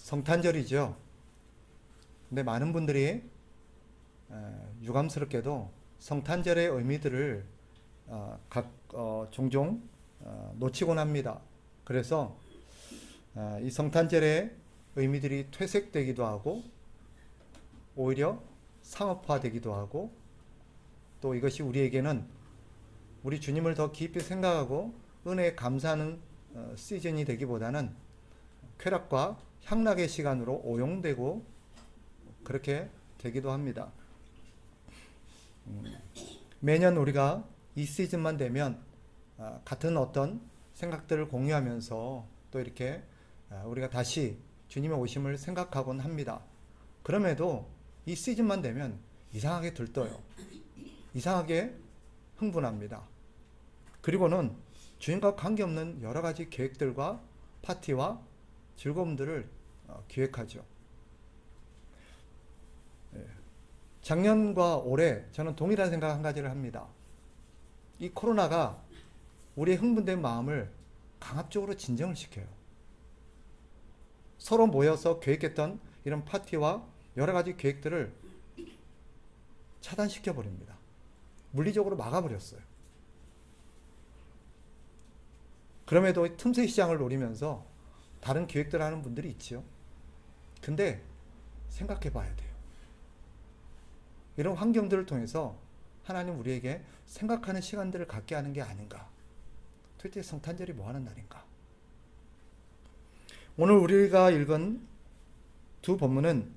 성탄절이죠. 근데 많은 분들이 유감스럽게도 성탄절의 의미들을 종종 놓치곤 합니다. 그래서 이 성탄절의 의미들이 퇴색되기도 하고 오히려 상업화되기도 하고 또 이것이 우리에게는 우리 주님을 더 깊이 생각하고 은혜에 감사하는 시즌이 되기보다는 쾌락과 향락의 시간으로 오용되고 그렇게 되기도 합니다. 매년 우리가 이 시즌만 되면 같은 어떤 생각들을 공유하면서 또 이렇게 우리가 다시 주님의 오심을 생각하곤 합니다. 그럼에도 이 시즌만 되면 이상하게 들떠요. 이상하게 흥분합니다. 그리고는 주님과 관계없는 여러 가지 계획들과 파티와 즐거움들을 기획하죠. 작년과 올해 저는 동일한 생각 한 가지를 합니다. 이 코로나가 우리의 흥분된 마음을 강압적으로 진정을 시켜요. 서로 모여서 계획했던 이런 파티와 여러 가지 계획들을 차단시켜 버립니다. 물리적으로 막아버렸어요. 그럼에도 틈새 시장을 노리면서 다른 계획들을 하는 분들이 있지요. 근데 생각해 봐야 돼요. 이런 환경들을 통해서 하나님 우리에게 생각하는 시간들을 갖게 하는 게 아닌가. 도대체 성탄절이 뭐 하는 날인가. 오늘 우리가 읽은 두 본문은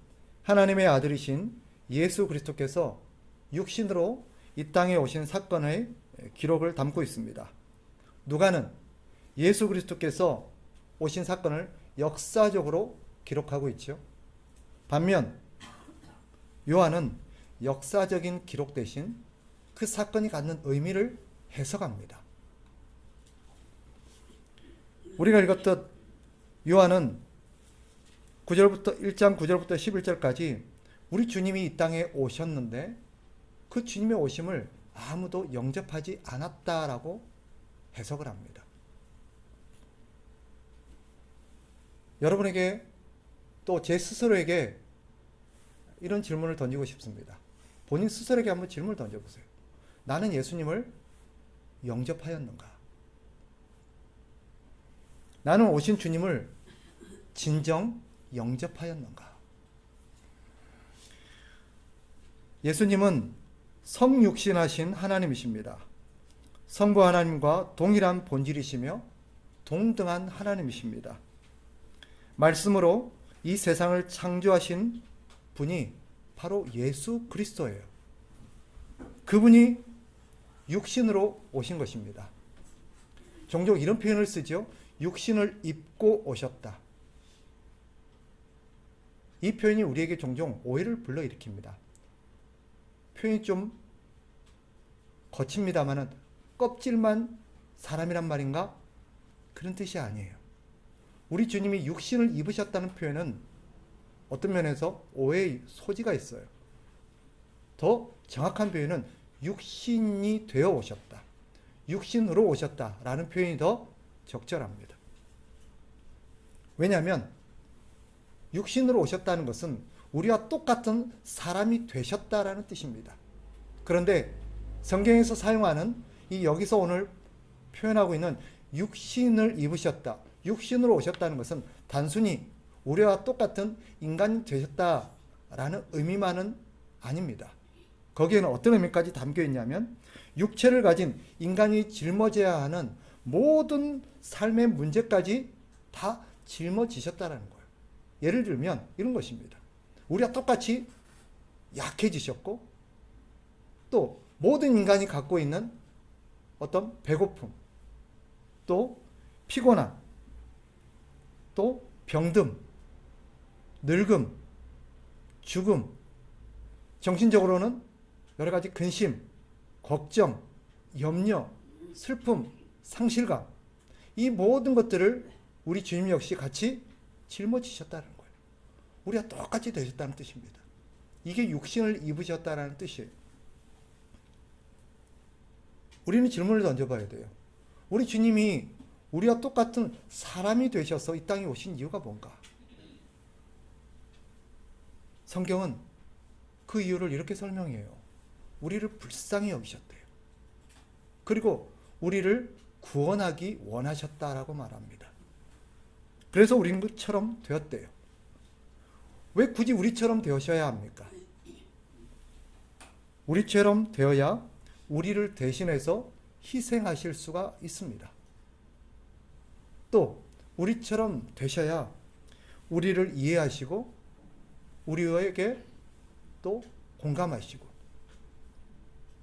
하나님의 아들이신 예수 그리스도께서 육신으로 이 땅에 오신 사건의 기록을 담고 있습니다. 누가는 예수 그리스도께서 오신 사건을 역사적으로 기록하고 있죠. 반면 요한은 역사적인 기록 대신 그 사건이 갖는 의미를 해석합니다. 우리가 읽었던 요한은 1장 9절부터 11절까지 우리 주님이 이 땅에 오셨는데 그 주님의 오심을 아무도 영접하지 않았다라고 해석을 합니다. 여러분에게 또 제 스스로에게 이런 질문을 던지고 싶습니다. 본인 스스로에게 한번 질문을 던져보세요. 나는 예수님을 영접하였는가? 나는 오신 주님을 진정 영접하였는가? 예수님은 성육신하신 하나님이십니다. 성부 하나님과 동일한 본질이시며 동등한 하나님이십니다. 말씀으로 이 세상을 창조하신 분이 바로 예수 그리스도예요. 그분이 육신으로 오신 것입니다. 종종 이런 표현을 쓰죠. 육신을 입고 오셨다. 이 표현이 우리에게 종종 오해를 불러일으킵니다. 표현이 좀 거칩니다마는 껍질만 사람이란 말인가? 그런 뜻이 아니에요. 우리 주님이 육신을 입으셨다는 표현은 어떤 면에서 오해의 소지가 있어요. 더 정확한 표현은 육신이 되어 오셨다. 육신으로 오셨다라는 표현이 더 적절합니다. 왜냐하면 육신으로 오셨다는 것은 우리와 똑같은 사람이 되셨다라는 뜻입니다. 그런데 성경에서 사용하는 이 여기서 오늘 표현하고 있는 육신을 입으셨다, 육신으로 오셨다는 것은 단순히 우리와 똑같은 인간이 되셨다라는 의미만은 아닙니다. 거기에는 어떤 의미까지 담겨 있냐면 육체를 가진 인간이 짊어져야 하는 모든 삶의 문제까지 다 짊어지셨다는 거예요. 예를 들면 이런 것입니다. 우리와 똑같이 약해지셨고 또 모든 인간이 갖고 있는 어떤 배고픔, 또 피곤함, 또 병듦, 늙음, 죽음, 정신적으로는 여러 가지 근심, 걱정, 염려, 슬픔, 상실감, 이 모든 것들을 우리 주님 역시 같이 짊어지셨다는 거예요. 우리가 똑같이 되셨다는 뜻입니다. 이게 육신을 입으셨다는 뜻이에요. 우리는 질문을 던져봐야 돼요. 우리 주님이 우리와 똑같은 사람이 되셔서 이 땅에 오신 이유가 뭔가? 성경은 그 이유를 이렇게 설명해요. 우리를 불쌍히 여기셨대요. 그리고 우리를 구원하기 원하셨다라고 말합니다. 그래서 우리는 것처럼 되었대요. 왜 굳이 우리처럼 되셔야 합니까? 우리처럼 되어야 우리를 대신해서 희생하실 수가 있습니다. 또 우리처럼 되셔야 우리를 이해하시고 우리에게 또 공감하시고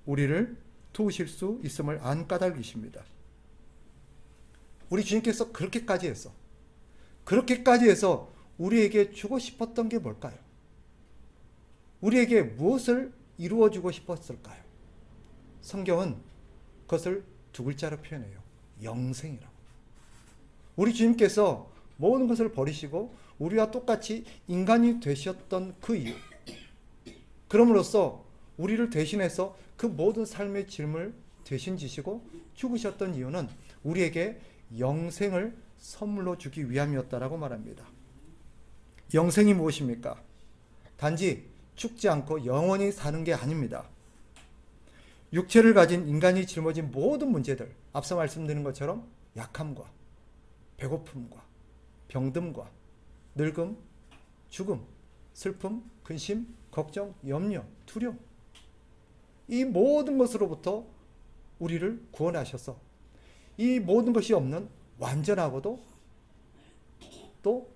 우리를 도우실 수 있음을 안 까닭이십니다. 우리 주님께서 그렇게까지 해서 우리에게 주고 싶었던 게 뭘까요? 우리에게 무엇을 이루어주고 싶었을까요? 성경은 그것을 두 글자로 표현해요. 영생이라고. 우리 주님께서 모든 것을 버리시고 우리와 똑같이 인간이 되셨던 그 이유, 그럼으로써 우리를 대신해서 그 모든 삶의 짐을 대신 지시고 죽으셨던 이유는 우리에게 영생을 선물로 주기 위함이었다라고 말합니다. 영생이 무엇입니까? 단지 죽지 않고 영원히 사는 게 아닙니다. 육체를 가진 인간이 짊어진 모든 문제들, 앞서 말씀드린 것처럼 약함과 배고픔과 병듦과 늙음, 죽음, 슬픔, 근심, 걱정, 염려, 두려움, 이 모든 것으로부터 우리를 구원하셔서 이 모든 것이 없는 완전하고도 또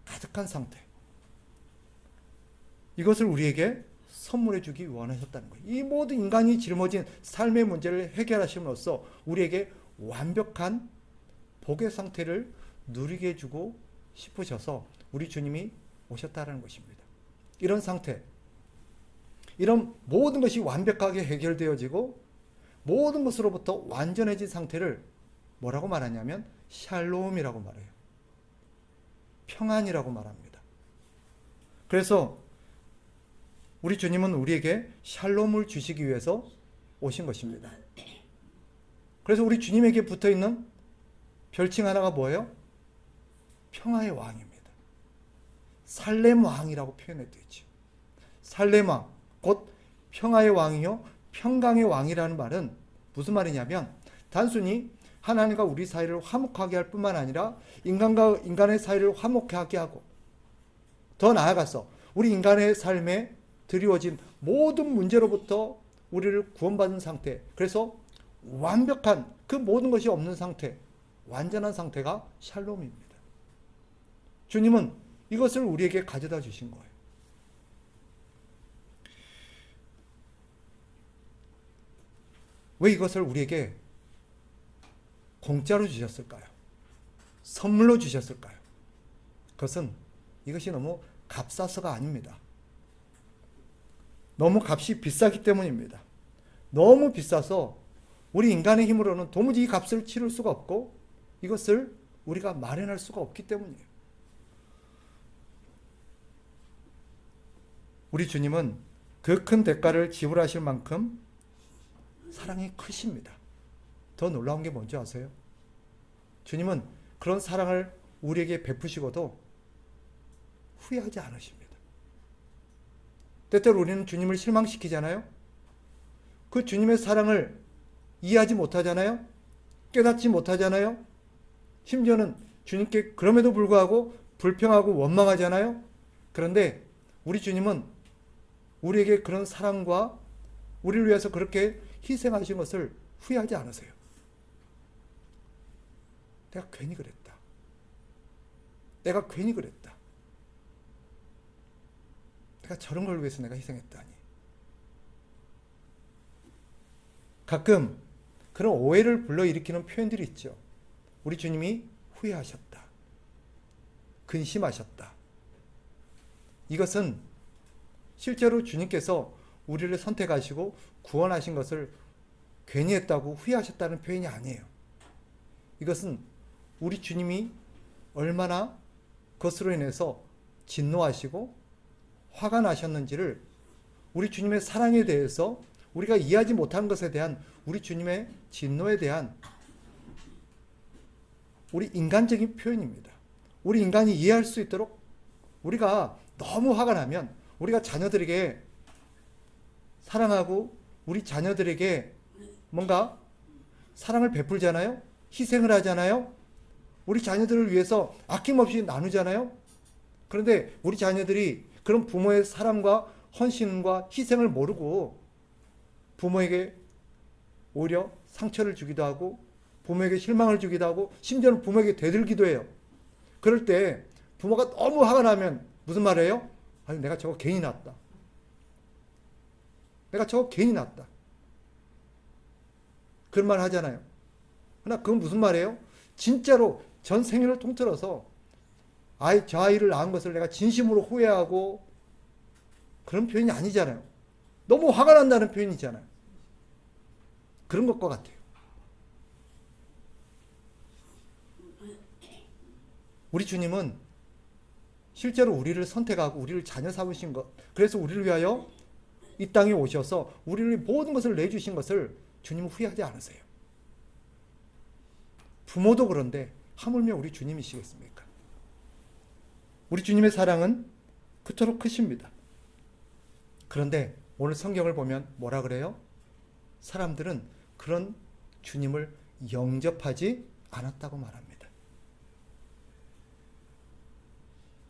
가득한 상태, 이것을 우리에게 선물해 주기 원하셨다는 거예요. 이 모든 인간이 짊어진 삶의 문제를 해결하심으로써 우리에게 완벽한 복의 상태를 누리게 해주고 싶으셔서 우리 주님이 오셨다는 것입니다. 이런 상태, 이런 모든 것이 완벽하게 해결되어지고 모든 것으로부터 완전해진 상태를 뭐라고 말하냐면 샬롬이라고 말해요. 평안이라고 말합니다. 그래서 우리 주님은 우리에게 샬롬을 주시기 위해서 오신 것입니다. 그래서 우리 주님에게 붙어있는 별칭 하나가 뭐예요? 평화의 왕입니다. 살렘 왕이라고 표현해되죠. 살렘 왕, 곧 평화의 왕이요 평강의 왕이라는 말은 무슨 말이냐면 단순히 하나님과 우리 사이를 화목하게 할 뿐만 아니라 인간과 인간의 사이를 화목하게 하고 더 나아가서 우리 인간의 삶에 드리워진 모든 문제로부터 우리를 구원받은 상태, 그래서 완벽한 그 모든 것이 없는 상태, 완전한 상태가 샬롬입니다. 주님은 이것을 우리에게 가져다 주신 거예요. 왜 이것을 우리에게 공짜로 주셨을까요? 선물로 주셨을까요? 그것은 이것이 너무 값싸서가 아닙니다. 너무 값이 비싸기 때문입니다. 너무 비싸서 우리 인간의 힘으로는 도무지 이 값을 치를 수가 없고 이것을 우리가 마련할 수가 없기 때문이에요. 우리 주님은 그 큰 대가를 지불하실 만큼 사랑이 크십니다. 더 놀라운 게 뭔지 아세요? 주님은 그런 사랑을 우리에게 베푸시고도 후회하지 않으십니다. 때때로 우리는 주님을 실망시키잖아요. 그 주님의 사랑을 이해하지 못하잖아요. 깨닫지 못하잖아요. 심지어는 주님께 그럼에도 불구하고 불평하고 원망하잖아요. 그런데 우리 주님은 우리에게 그런 사랑과 우리를 위해서 그렇게 희생하신 것을 후회하지 않으세요. 내가 괜히 그랬다. 내가 괜히 그랬다. 내가 저런 걸 위해서 내가 희생했다니. 가끔 그런 오해를 불러일으키는 표현들이 있죠. 우리 주님이 후회하셨다. 근심하셨다. 이것은 실제로 주님께서 우리를 선택하시고 구원하신 것을 괜히 했다고 후회하셨다는 표현이 아니에요. 이것은 우리 주님이 얼마나 그것으로 인해서 진노하시고 화가 나셨는지를 우리 주님의 사랑에 대해서 우리가 이해하지 못한 것에 대한 우리 주님의 진노에 대한 우리 인간적인 표현입니다. 우리 인간이 이해할 수 있도록 우리가 너무 화가 나면 우리가 자녀들에게 사랑하고 우리 자녀들에게 뭔가 사랑을 베풀잖아요. 희생을 하잖아요. 우리 자녀들을 위해서 아낌없이 나누잖아요. 그런데 우리 자녀들이 그런 부모의 사랑과 헌신과 희생을 모르고 부모에게 오히려 상처를 주기도 하고 부모에게 실망을 주기도 하고 심지어는 부모에게 대들기도 해요. 그럴 때 부모가 너무 화가 나면 무슨 말을 해요? 아니, 내가 저거 괜히 낳았다. 내가 저거 괜히 낳았다. 그런 말 하잖아요. 그러나 그건 무슨 말이에요? 진짜로 전 생애를 통틀어서 저 아이를 낳은 것을 내가 진심으로 후회하고 그런 표현이 아니잖아요. 너무 화가 난다는 표현이잖아요. 그런 것과 같아요. 우리 주님은 실제로 우리를 선택하고 우리를 자녀 삼으신 것, 그래서 우리를 위하여 이 땅에 오셔서 우리를 모든 것을 내주신 것을 주님은 후회하지 않으세요. 부모도 그런데 하물며 우리 주님이시겠습니까? 우리 주님의 사랑은 그토록 크십니다. 그런데 오늘 성경을 보면 뭐라 그래요? 사람들은 그런 주님을 영접하지 않았다고 말합니다.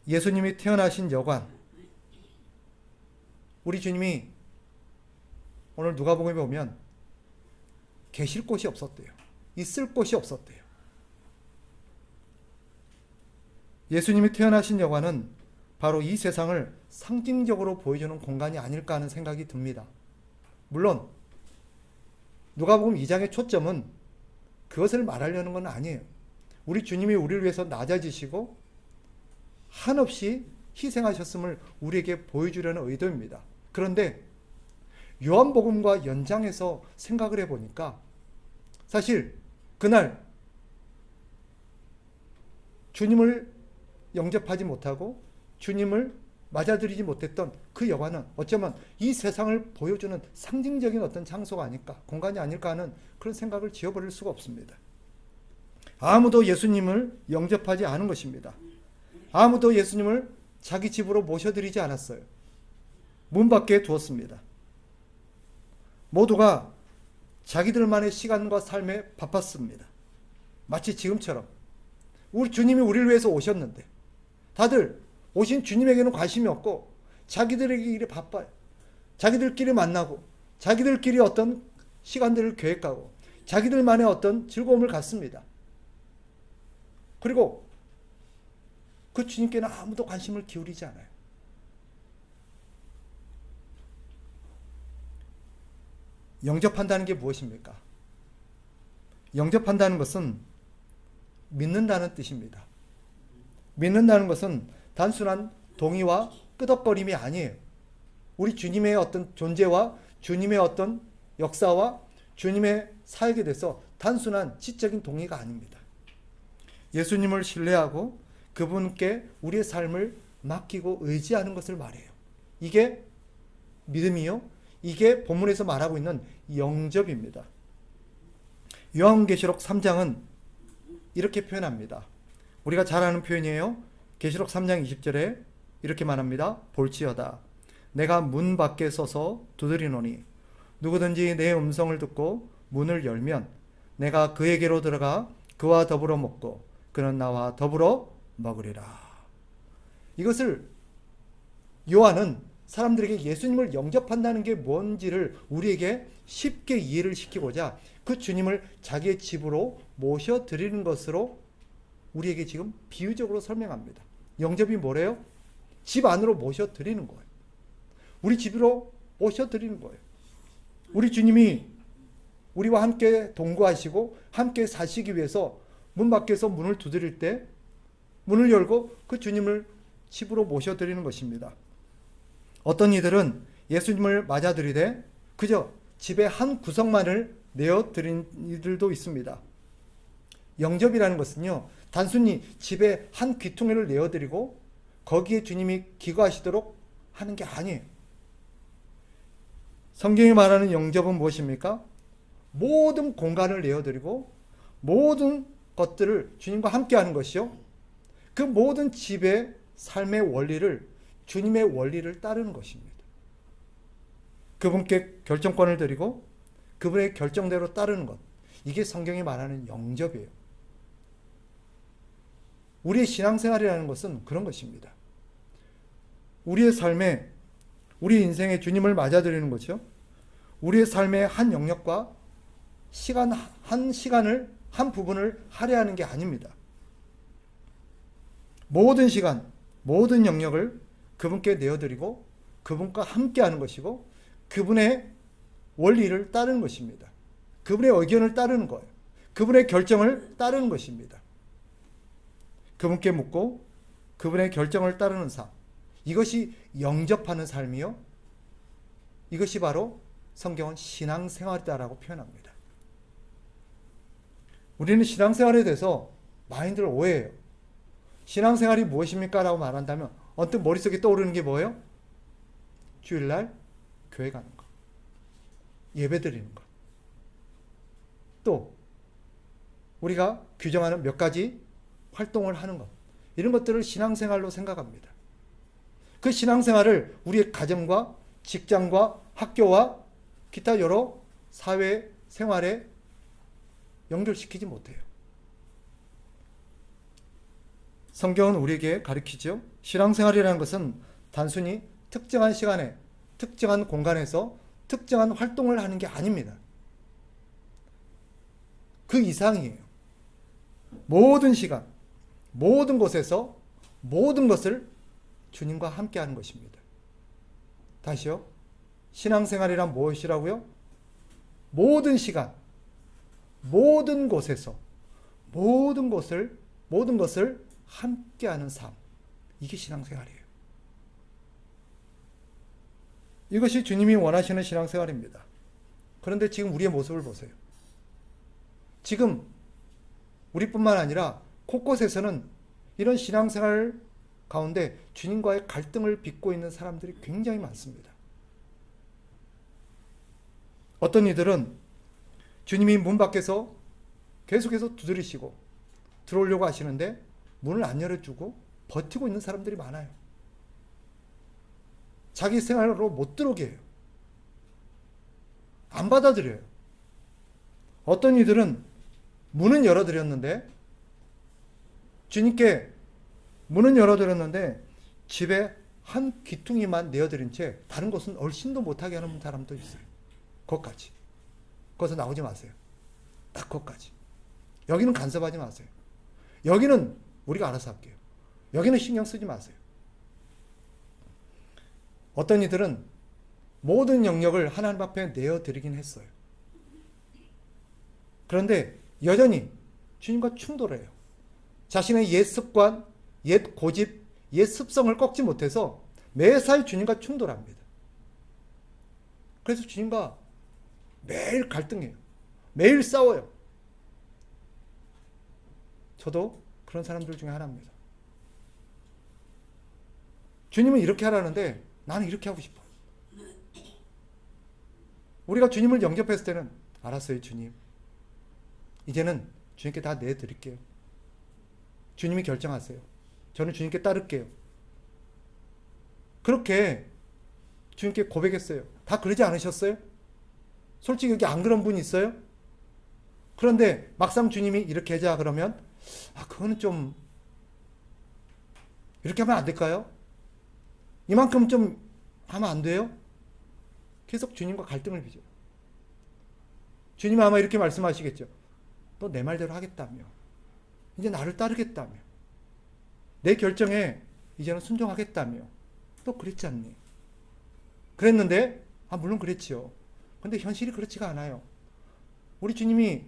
예수님이 태어나신 여관, 우리 주님이 오늘 누가복음에 보면 계실 곳이 없었대요. 있을 곳이 없었대요. 예수님이 태어나신 여관은 바로 이 세상을 상징적으로 보여주는 공간이 아닐까 하는 생각이 듭니다. 물론 누가복음 2장의 초점은 그것을 말하려는 건 아니에요. 우리 주님이 우리를 위해서 낮아지시고 한없이 희생하셨음을 우리에게 보여주려는 의도입니다. 그런데 요한복음과 연장해서 생각을 해보니까 사실 그날 주님을 영접하지 못하고 주님을 맞아들이지 못했던 그 여관은 어쩌면 이 세상을 보여주는 상징적인 어떤 장소가 아닐까, 공간이 아닐까 하는 그런 생각을 지어버릴 수가 없습니다. 아무도 예수님을 영접하지 않은 것입니다. 아무도 예수님을 자기 집으로 모셔드리지 않았어요. 문 밖에 두었습니다. 모두가 자기들만의 시간과 삶에 바빴습니다. 마치 지금처럼 우리 주님이 우리를 위해서 오셨는데 다들 오신 주님에게는 관심이 없고 자기들에게 일에 바빠요. 자기들끼리 만나고 자기들끼리 어떤 시간들을 계획하고 자기들만의 어떤 즐거움을 갖습니다. 그리고 그 주님께는 아무도 관심을 기울이지 않아요. 영접한다는 게 무엇입니까? 영접한다는 것은 믿는다는 뜻입니다. 믿는다는 것은 단순한 동의와 끄덕거림이 아니에요. 우리 주님의 어떤 존재와 주님의 어떤 역사와 주님의 사역에 대해서 단순한 지적인 동의가 아닙니다. 예수님을 신뢰하고 그분께 우리의 삶을 맡기고 의지하는 것을 말해요. 이게 믿음이요. 이게 본문에서 말하고 있는 영접입니다. 요한계시록 3장은 이렇게 표현합니다. 우리가 잘 아는 표현이에요. 계시록 3장 20절에 이렇게 말합니다. 볼지어다 내가 문 밖에 서서 두드리노니 누구든지 내 음성을 듣고 문을 열면 내가 그에게로 들어가 그와 더불어 먹고 그는 나와 더불어 먹으리라. 이것을 요한은 사람들에게 예수님을 영접한다는 게 뭔지를 우리에게 쉽게 이해를 시키고자 그 주님을 자기의 집으로 모셔드리는 것으로 우리에게 지금 비유적으로 설명합니다. 영접이 뭐래요? 집 안으로 모셔드리는 거예요. 우리 집으로 모셔드리는 거예요. 우리 주님이 우리와 함께 동거하시고 함께 사시기 위해서 문 밖에서 문을 두드릴 때 문을 열고 그 주님을 집으로 모셔드리는 것입니다. 어떤 이들은 예수님을 맞아들이되 그저 집의 한 구석만을 내어드린 이들도 있습니다. 영접이라는 것은요, 단순히 집의 한 귀퉁이를 내어드리고 거기에 주님이 기거하시도록 하는 게 아니에요. 성경이 말하는 영접은 무엇입니까? 모든 공간을 내어드리고 모든 것들을 주님과 함께 하는 것이요. 그 모든 집의 삶의 원리를 주님의 원리를 따르는 것입니다. 그분께 결정권을 드리고 그분의 결정대로 따르는 것. 이게 성경이 말하는 영접이에요. 우리의 신앙생활이라는 것은 그런 것입니다. 우리의 삶에, 우리 인생에 주님을 맞아들이는 거죠. 우리의 삶의 한 영역과 한 시간을, 한 부분을 할애하는 게 아닙니다. 모든 시간, 모든 영역을 그분께 내어드리고 그분과 함께 하는 것이고 그분의 원리를 따르는 것입니다. 그분의 의견을 따르는 거예요. 그분의 결정을 따르는 것입니다. 그분께 묻고 그분의 결정을 따르는 삶. 이것이 영접하는 삶이요. 이것이 바로 성경은 신앙생활이다라고 표현합니다. 우리는 신앙생활에 대해서 많이들 오해해요. 신앙생활이 무엇입니까? 라고 말한다면 언뜻 머릿속에 떠오르는 게 뭐예요? 주일날 교회 가는 것, 예배 드리는 것, 또 우리가 규정하는 몇 가지 활동을 하는 것, 이런 것들을 신앙생활로 생각합니다. 그 신앙생활을 우리의 가정과 직장과 학교와 기타 여러 사회 생활에 연결시키지 못해요. 성경은 우리에게 가르치죠. 신앙생활이라는 것은 단순히 특정한 시간에, 특정한 공간에서 특정한 활동을 하는 게 아닙니다. 그 이상이에요. 모든 시간, 모든 곳에서 모든 것을 주님과 함께 하는 것입니다. 다시요. 신앙생활이란 무엇이라고요? 모든 시간, 모든 곳에서 모든 것을 함께하는 삶. 이게 신앙생활이에요. 이것이 주님이 원하시는 신앙생활입니다. 그런데 지금 우리의 모습을 보세요. 지금 우리뿐만 아니라 곳곳에서는 이런 신앙생활 가운데 주님과의 갈등을 빚고 있는 사람들이 굉장히 많습니다. 어떤 이들은 주님이 문 밖에서 계속해서 두드리시고 들어오려고 하시는데 문을 안 열어주고 버티고 있는 사람들이 많아요. 자기 생활로 못 들어오게 해요. 안 받아들여요. 어떤 이들은 문은 열어드렸는데 주님께 문은 열어드렸는데 집에 한 귀퉁이만 내어드린 채 다른 곳은 얼씬도 못하게 하는 사람도 있어요. 거기까지. 거기서 나오지 마세요. 딱 거기까지. 여기는 간섭하지 마세요. 여기는 우리가 알아서 할게요. 여기는 신경 쓰지 마세요. 어떤 이들은 모든 영역을 하나님 앞에 내어드리긴 했어요. 그런데 여전히 주님과 충돌해요. 자신의 옛 습관, 옛 고집, 옛 습성을 꺾지 못해서 매사에 주님과 충돌합니다. 그래서 주님과 매일 갈등해요. 매일 싸워요. 저도 그런 사람들 중에 하나입니다. 주님은 이렇게 하라는데 나는 이렇게 하고 싶어. 우리가 주님을 영접했을 때는 알았어요, 주님. 이제는 주님께 다 내드릴게요. 주님이 결정하세요. 저는 주님께 따를게요. 그렇게 주님께 고백했어요. 다 그러지 않으셨어요? 솔직히 여기 안 그런 분 있어요? 그런데 막상 주님이 이렇게 하자 그러면 그거는 좀 이렇게 하면 안 될까요? 이만큼 좀 하면 안 돼요? 계속 주님과 갈등을 빚어요. 주님은 아마 이렇게 말씀하시겠죠. 너 내 말대로 하겠다며. 이제 나를 따르겠다며. 내 결정에 이제는 순종하겠다며. 또 그랬지 않니? 그랬는데 물론 그랬지요. 근데 현실이 그렇지가 않아요. 우리 주님이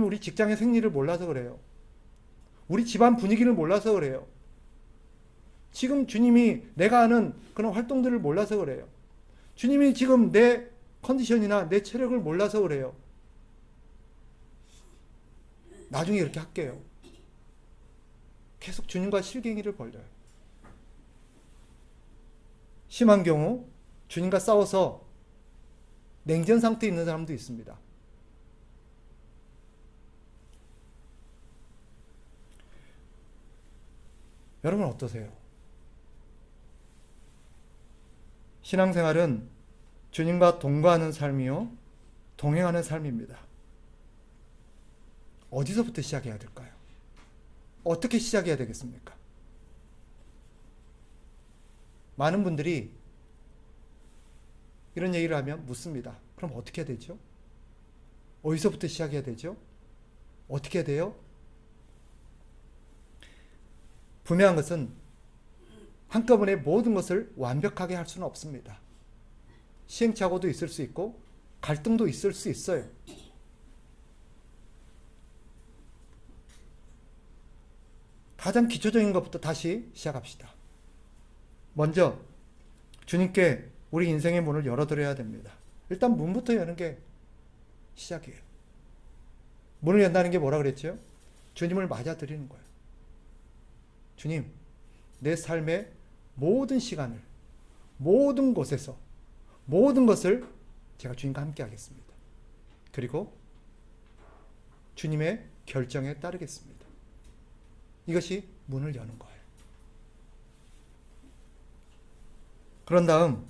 우리 직장의 생리를 몰라서 그래요. 우리 집안 분위기를 몰라서 그래요. 지금 주님이 내가 하는 그런 활동들을 몰라서 그래요. 주님이 지금 내 컨디션이나 내 체력을 몰라서 그래요. 나중에 이렇게 할게요. 계속 주님과 실갱이를 벌려요. 심한 경우 주님과 싸워서 냉전 상태에 있는 사람도 있습니다. 여러분 어떠세요? 신앙생활은 주님과 동거하는 삶이요, 동행하는 삶입니다. 어디서부터 시작해야 될까요? 어떻게 시작해야 되겠습니까? 많은 분들이 이런 얘기를 하면 묻습니다. 그럼 어떻게 해야 되죠? 어디서부터 시작해야 되죠? 어떻게 해야 돼요? 분명한 것은 한꺼번에 모든 것을 완벽하게 할 수는 없습니다. 시행착오도 있을 수 있고 갈등도 있을 수 있어요. 가장 기초적인 것부터 다시 시작합시다. 먼저 주님께 우리 인생의 문을 열어드려야 됩니다. 일단 문부터 여는 게 시작이에요. 문을 연다는 게 뭐라 그랬죠? 주님을 맞아들이는 거예요. 주님, 내 삶의 모든 시간을, 모든 곳에서, 모든 것을 제가 주님과 함께 하겠습니다. 그리고 주님의 결정에 따르겠습니다. 이것이 문을 여는 거예요. 그런 다음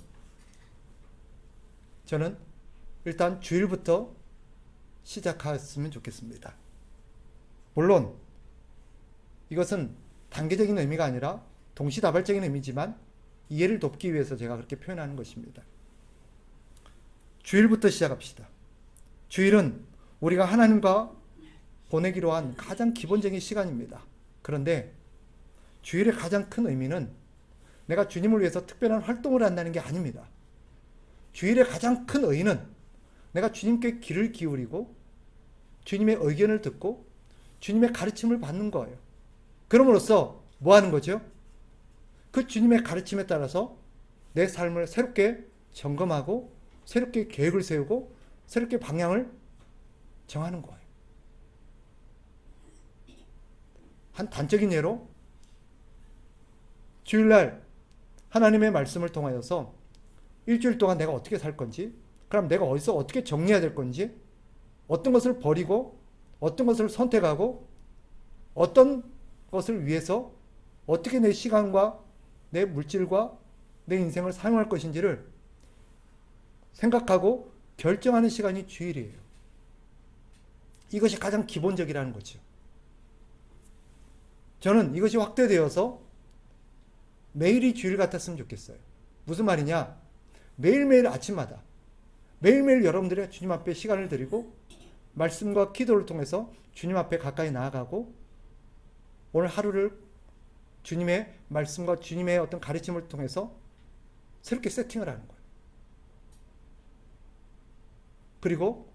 저는 일단 주일부터 시작했으면 좋겠습니다. 물론 이것은 단계적인 의미가 아니라 동시다발적인 의미지만 이해를 돕기 위해서 제가 그렇게 표현하는 것입니다. 주일부터 시작합시다. 주일은 우리가 하나님과 보내기로 한 가장 기본적인 시간입니다. 그런데 주일의 가장 큰 의미는 내가 주님을 위해서 특별한 활동을 한다는 게 아닙니다. 주일의 가장 큰 의의는 내가 주님께 귀를 기울이고 주님의 의견을 듣고 주님의 가르침을 받는 거예요. 그럼으로써 뭐 하는 거죠? 그 주님의 가르침에 따라서 내 삶을 새롭게 점검하고 새롭게 계획을 세우고 새롭게 방향을 정하는 거예요. 한 단적인 예로 주일날 하나님의 말씀을 통하여서 일주일 동안 내가 어떻게 살 건지, 그럼 내가 어디서 어떻게 정리해야 될 건지, 어떤 것을 버리고 어떤 것을 선택하고 어떤 것을 위해서 어떻게 내 시간과 내 물질과 내 인생을 사용할 것인지를 생각하고 결정하는 시간이 주일이에요. 이것이 가장 기본적이라는 거죠. 저는 이것이 확대되어서 매일이 주일 같았으면 좋겠어요. 무슨 말이냐? 매일매일 아침마다 매일매일 여러분들이 주님 앞에 시간을 드리고 말씀과 기도를 통해서 주님 앞에 가까이 나아가고 오늘 하루를 주님의 말씀과 주님의 어떤 가르침을 통해서 새롭게 세팅을 하는 거예요. 그리고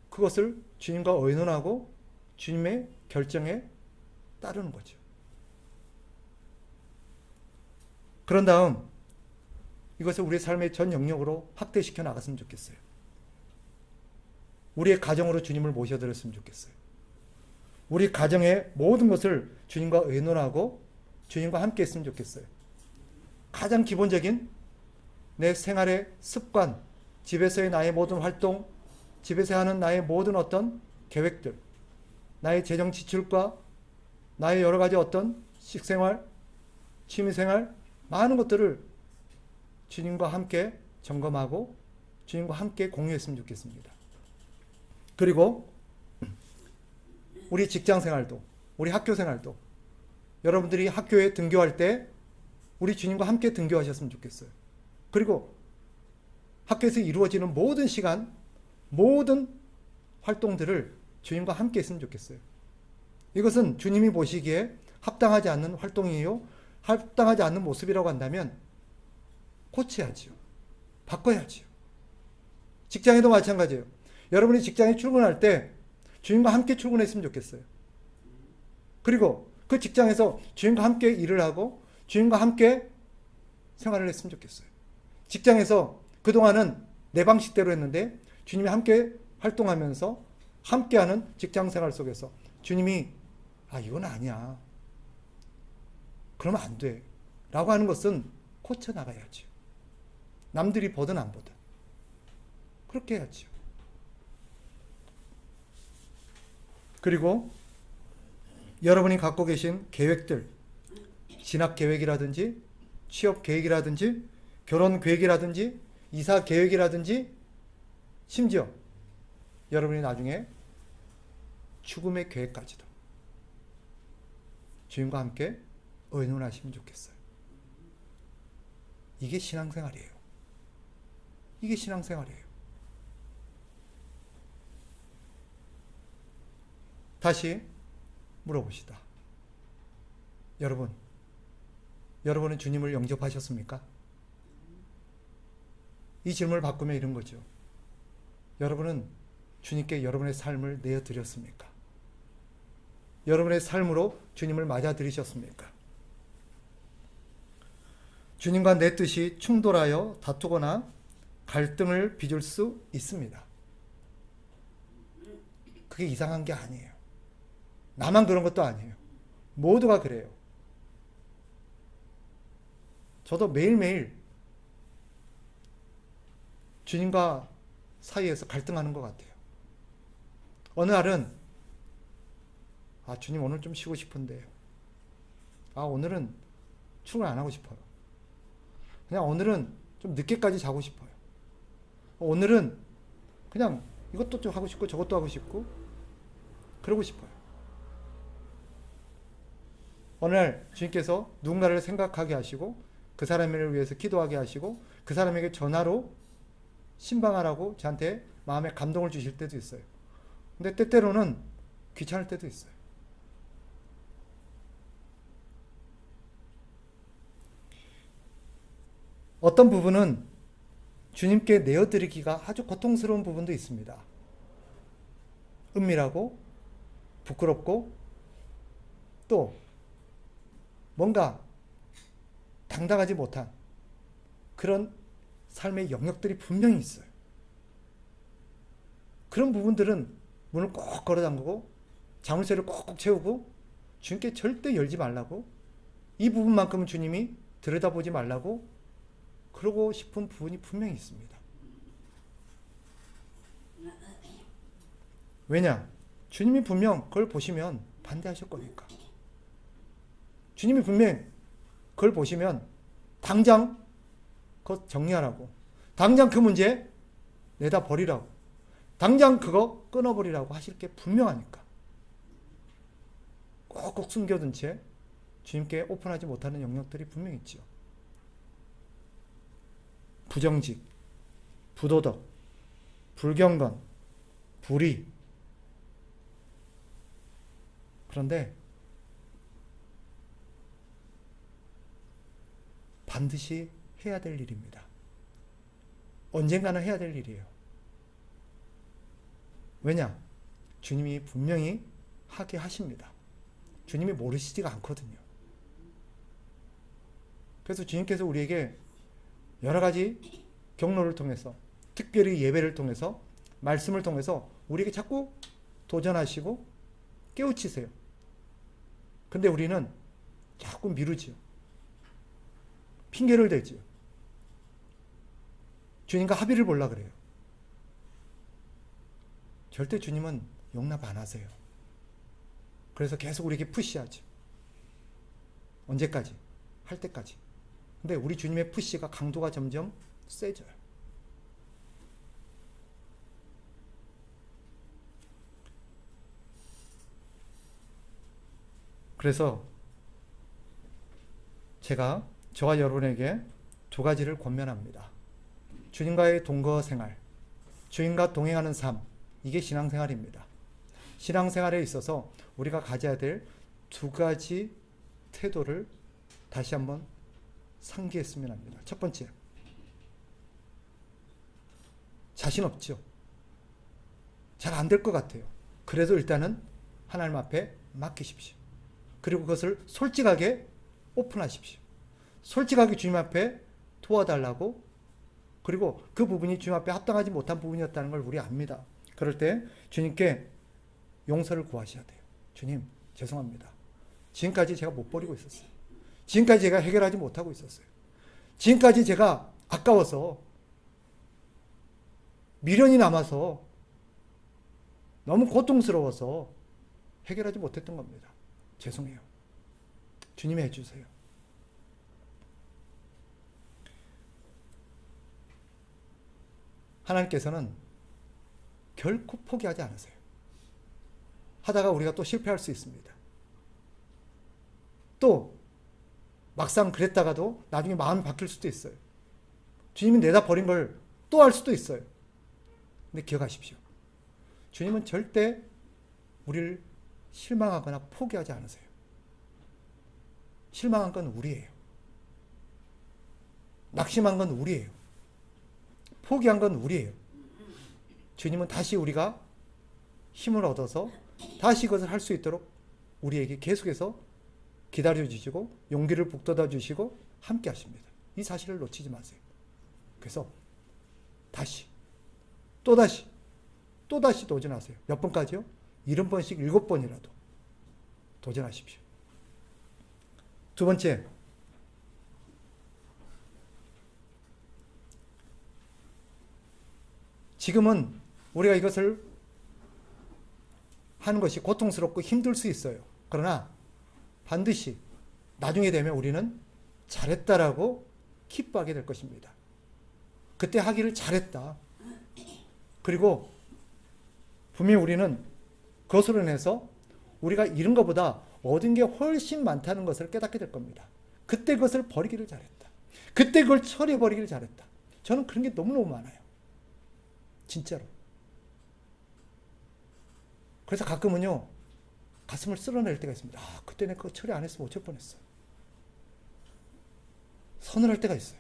그것을 주님과 의논하고 주님의 결정에 따르는 거죠. 그런 다음 이것을 우리 삶의 전 영역으로 확대시켜 나갔으면 좋겠어요. 우리의 가정으로 주님을 모셔드렸으면 좋겠어요. 우리 가정의 모든 것을 주님과 의논하고 주님과 함께 했으면 좋겠어요. 가장 기본적인 내 생활의 습관, 집에서의 나의 모든 활동, 집에서 하는 나의 모든 어떤 계획들, 나의 재정 지출과 나의 여러 가지 어떤 식생활, 취미생활, 많은 것들을 주님과 함께 점검하고 주님과 함께 공유했으면 좋겠습니다. 그리고 우리 직장생활도, 우리 학교생활도 여러분들이 학교에 등교할 때 우리 주님과 함께 등교하셨으면 좋겠어요. 그리고 학교에서 이루어지는 모든 시간, 모든 활동들을 주님과 함께 했으면 좋겠어요. 이것은 주님이 보시기에 합당하지 않는 활동이요, 합당하지 않는 모습이라고 한다면 고쳐야지요. 바꿔야지요. 직장에도 마찬가지예요. 여러분이 직장에 출근할 때 주님과 함께 출근했으면 좋겠어요. 그리고 그 직장에서 주님과 함께 일을 하고 주님과 함께 생활을 했으면 좋겠어요. 직장에서 그동안은 내 방식대로 했는데 주님이 함께 활동하면서 함께하는 직장생활 속에서 주님이 이건 아니야, 그러면 안 돼 라고 하는 것은 고쳐나가야죠. 남들이 보든 안 보든 그렇게 해야죠. 그리고 여러분이 갖고 계신 계획들, 진학 계획이라든지 취업 계획이라든지 결혼 계획이라든지 이사 계획이라든지 심지어 여러분이 나중에 죽음의 계획까지도 주님과 함께 의논하시면 좋겠어요. 이게 신앙생활이에요. 이게 신앙생활이에요. 다시 물어봅시다. 여러분은 주님을 영접하셨습니까? 이 질문을 바꾸면 이런 거죠. 여러분은 주님께 여러분의 삶을 내어드렸습니까? 여러분의 삶으로 주님을 맞아들이셨습니까? 주님과 내 뜻이 충돌하여 다투거나 갈등을 빚을 수 있습니다. 그게 이상한 게 아니에요. 나만 그런 것도 아니에요. 모두가 그래요. 저도 매일매일 주님과 사이에서 갈등하는 것 같아요. 어느 날은 주님 오늘 좀 쉬고 싶은데 오늘은 출근 안 하고 싶어요. 그냥 오늘은 좀 늦게까지 자고 싶어요. 오늘은 그냥 이것도 좀 하고 싶고 저것도 하고 싶고 그러고 싶어요. 어느 날 주님께서 누군가를 생각하게 하시고 그 사람을 위해서 기도하게 하시고 그 사람에게 전화로 신방하라고 저한테 마음에 감동을 주실 때도 있어요. 근데 때때로는 귀찮을 때도 있어요. 어떤 부분은 주님께 내어드리기가 아주 고통스러운 부분도 있습니다. 은밀하고 부끄럽고 또 뭔가 당당하지 못한 그런 삶의 영역들이 분명히 있어요. 그런 부분들은 문을 꼭 걸어 잠그고 자물쇠를 꼭꼭 채우고 주님께 절대 열지 말라고, 이 부분만큼은 주님이 들여다보지 말라고 그러고 싶은 부분이 분명히 있습니다. 왜냐? 주님이 분명 그걸 보시면 반대하실 거니까. 주님이 분명 그걸 보시면 당장 그거 정리하라고, 당장 그 문제 내다 버리라고, 당장 그거 끊어버리라고 하실 게 분명하니까. 꼭꼭 숨겨둔 채 주님께 오픈하지 못하는 영역들이 분명히 있죠. 부정직, 부도덕, 불경건, 불의. 그런데 반드시 해야 될 일입니다. 언젠가는 해야 될 일이에요. 왜냐? 주님이 분명히 하게 하십니다. 주님이 모르시지가 않거든요. 그래서 주님께서 우리에게 여러 가지 경로를 통해서, 특별히 예배를 통해서, 말씀을 통해서 우리에게 자꾸 도전하시고 깨우치세요. 근데 우리는 자꾸 미루지요. 핑계를 대지요. 주님과 합의를 보려고 그래요. 절대 주님은 용납 안 하세요. 그래서 계속 우리에게 푸시하죠. 언제까지? 할 때까지. 근데 우리 주님의 푸시가 강도가 점점 세져요. 그래서 저와 여러분에게 두 가지를 권면합니다. 주님과의 동거 생활, 주님과 동행하는 삶, 이게 신앙생활입니다. 신앙생활에 있어서 우리가 가져야 될 두 가지 태도를 다시 한번 상기했으면 합니다. 첫 번째, 자신 없죠. 잘 안 될 것 같아요. 그래도 일단은 하나님 앞에 맡기십시오. 그리고 그것을 솔직하게 오픈하십시오. 솔직하게 주님 앞에 도와달라고, 그리고 그 부분이 주님 앞에 합당하지 못한 부분이었다는 걸 우리 압니다. 그럴 때 주님께 용서를 구하셔야 돼요. 주님, 죄송합니다. 지금까지 제가 못 버리고 있었어요. 지금까지 제가 해결하지 못하고 있었어요. 지금까지 제가 아까워서, 미련이 남아서, 너무 고통스러워서 해결하지 못했던 겁니다. 죄송해요. 주님이 해주세요. 하나님께서는 결코 포기하지 않으세요. 하다가 우리가 또 실패할 수 있습니다. 또 막상 그랬다가도 나중에 마음이 바뀔 수도 있어요. 주님이 내다 버린 걸 또 할 수도 있어요. 근데 기억하십시오. 주님은 절대 우리를 실망하거나 포기하지 않으세요. 실망한 건 우리예요. 낙심한 건 우리예요. 포기한 건 우리예요. 주님은 다시 우리가 힘을 얻어서 다시 그것을 할 수 있도록 우리에게 계속해서 기다려 주시고 용기를 북돋아 주시고 함께 하십니다. 이 사실을 놓치지 마세요. 그래서 다시 또다시 도전하세요. 몇 번까지요? 70번씩 7번이라도 도전하십시오. 두 번째, 지금은 우리가 이것을 하는 것이 고통스럽고 힘들 수 있어요. 그러나 반드시 나중에 되면 우리는 잘했다라고 기뻐하게 될 것입니다. 그때 하기를 잘했다. 그리고 분명히 우리는 그것으로 인해서 우리가 잃은 것보다 얻은 게 훨씬 많다는 것을 깨닫게 될 겁니다. 그때 그것을 버리기를 잘했다. 그때 그걸 처리해버리기를 잘했다. 저는 그런 게 너무너무 많아요. 진짜로. 그래서 가끔은요, 가슴을 쓸어낼 때가 있습니다. 아, 그때 내가 그거 처리 안 했으면 어쩔 뻔했어. 서늘할 때가 있어요.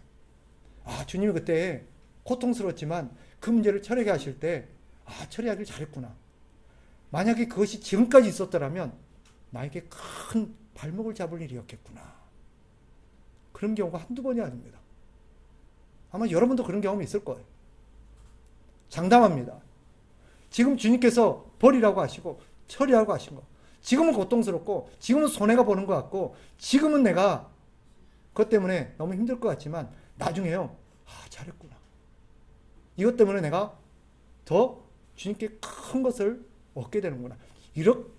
아, 주님이 그때 고통스러웠지만 그 문제를 처리하게 하실 때, 아, 처리하길 잘했구나. 만약에 그것이 지금까지 있었더라면 나에게 큰 발목을 잡을 일이었겠구나. 그런 경우가 한두 번이 아닙니다. 아마 여러분도 그런 경험이 있을 거예요. 장담합니다. 지금 주님께서 버리라고 하시고 처리하고 하신 거, 지금은 고통스럽고 지금은 손해가 보는 것 같고 지금은 내가 그것 때문에 너무 힘들 것 같지만 나중에요, 아, 잘했구나. 이것 때문에 내가 더 주님께 큰 것을 얻게 되는구나.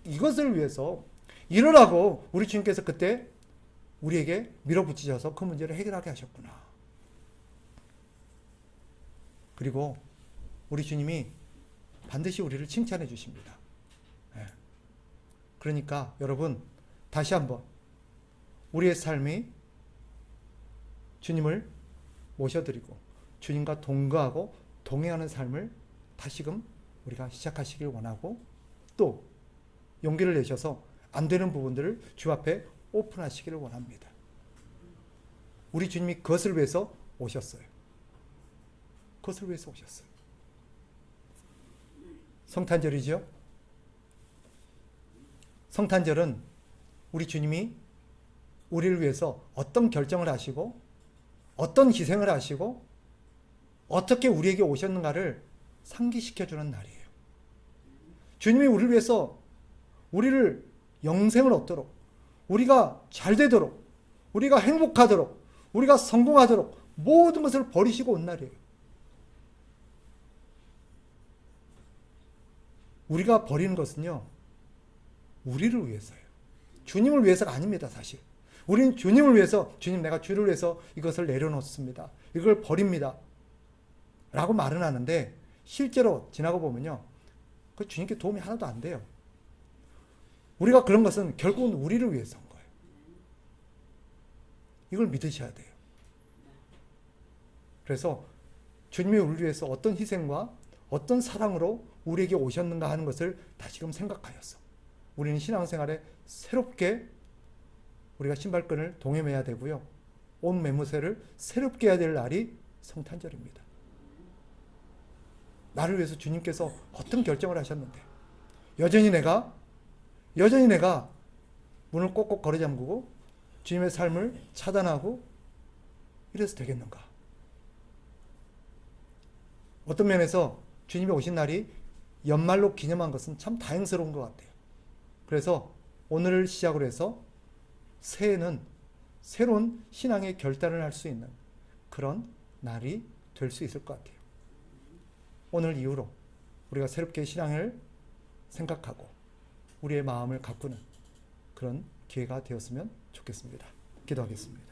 이것을 위해서 이러라고 우리 주님께서 그때 우리에게 밀어붙이셔서 그 문제를 해결하게 하셨구나. 그리고 우리 주님이 반드시 우리를 칭찬해 주십니다. 그러니까 여러분, 다시 한번 우리의 삶이 주님을 모셔드리고 주님과 동거하고 동행하는 삶을 다시금 우리가 시작하시길 원하고, 또 용기를 내셔서 안 되는 부분들을 주 앞에 오픈하시기를 원합니다. 우리 주님이 그것을 위해서 오셨어요. 그것을 위해서 오셨어요. 성탄절이죠. 성탄절은 우리 주님이 우리를 위해서 어떤 결정을 하시고 어떤 희생을 하시고 어떻게 우리에게 오셨는가를 상기시켜주는 날이에요. 주님이 우리를 위해서 우리를 영생을 얻도록, 우리가 잘 되도록, 우리가 행복하도록, 우리가 성공하도록 모든 것을 버리시고 온 날이에요. 우리가 버리는 것은요, 우리를 위해서예요. 주님을 위해서가 아닙니다, 사실. 우리는 주님을 위해서, 주님, 내가 주를 위해서 이것을 내려놓습니다. 이걸 버립니다. 라고 말은 하는데, 실제로 지나고 보면요, 그 주님께 도움이 하나도 안 돼요. 우리가 그런 것은 결국은 우리를 위해서인 거예요. 이걸 믿으셔야 돼요. 그래서 주님이 우리를 위해서 어떤 희생과 어떤 사랑으로 우리에게 오셨는가 하는 것을 다시금 생각하여서 우리는 신앙생활에 새롭게 우리가 신발끈을 동여매야 되고요. 옷 매무새를 새롭게 해야 될 날이 성탄절입니다. 나를 위해서 주님께서 어떤 결정을 하셨는데 여전히 내가 문을 꼭꼭 걸어 잠그고 주님의 삶을 차단하고 이래서 되겠는가? 어떤 면에서 주님이 오신 날이 연말로 기념한 것은 참 다행스러운 것 같아요. 그래서 오늘을 시작으로 해서 새해는 새로운 신앙의 결단을 할 수 있는 그런 날이 될 수 있을 것 같아요. 오늘 이후로 우리가 새롭게 신앙을 생각하고 우리의 마음을 가꾸는 그런 기회가 되었으면 좋겠습니다. 기도하겠습니다.